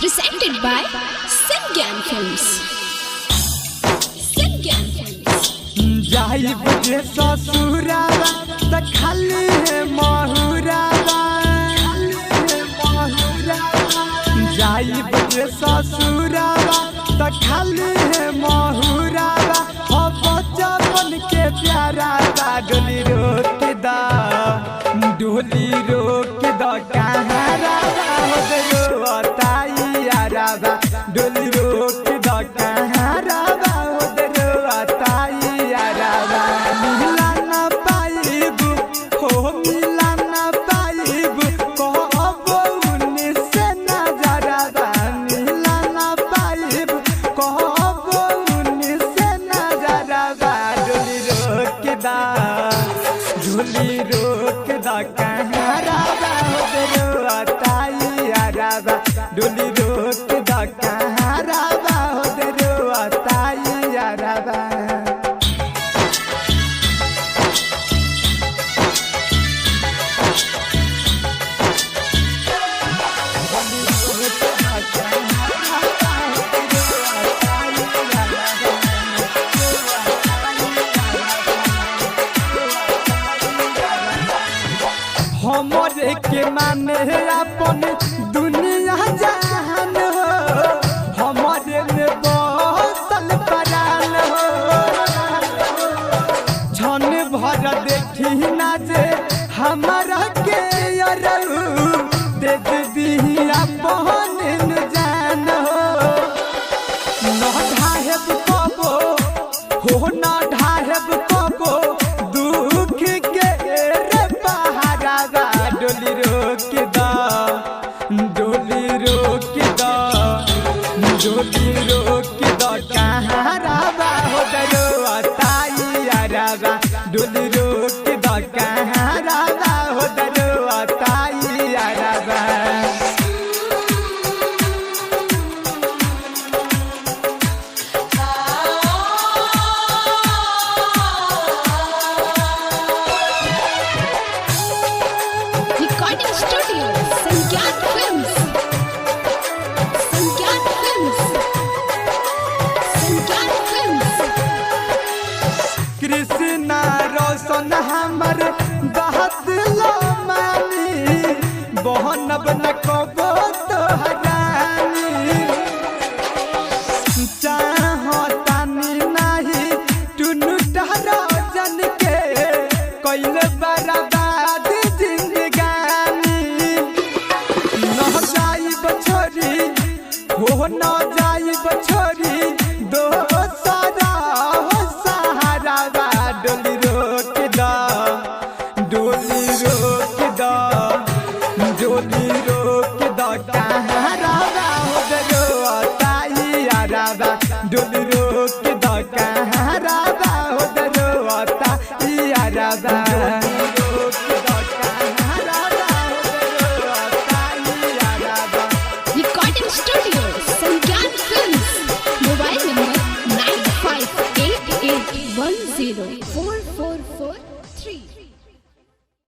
presented by Sangyan Films. Sangyan Films. जाई बजे ससुरावा त खाली है महुरावा, जाई बजे ससुरावा त खाली है महुरावा। हो बचपन के प्यारा बा डोली रोक दा, डोली रोक दा कहाँ रावा हो गयो ताई यारावा। डोली रोक दा कहाँ रावा हो गयो ताई यारावा। मिला ना पाइब हो मिला ना पाइब कहबो उन्नीस नजरवा। मिला ना पाइब कहबो उन्नीस नजरवा। डोली रोक दा, डोली रोक दा कहाँ रावा हो गयो ताई यारावा। डोली रोक दा कहाँ रावा हो गयो ताई यारावा। हमरे के माने अपन दुनिया जहान हो, हमरे में बसल परान हो। छन भर देखी ना जे हमारा के अरऊ दे दी अपन जान हो। न ढाहेब कबो हो न ढाहेब कबो दुख के रे पहाड़ावा। डोली रोक दा, डोली रोक दा, डोली रोक दा कहाँ रावा हो गयो ताई यारावा। डोली रोक दा कहाँ रावा हो गयो ताई यारावा। Recording Studio, Sangyan Films. Sangyan Films. Sangyan Films. Krishna रोशन हमर बहुत लो मानी, बहनब न कबो तोहरानी। चाहतानी नाही टुनु टहरा जन के कैल बर्बाद जिंदगानी। न जाई बछोरी हो न जाई बछोरी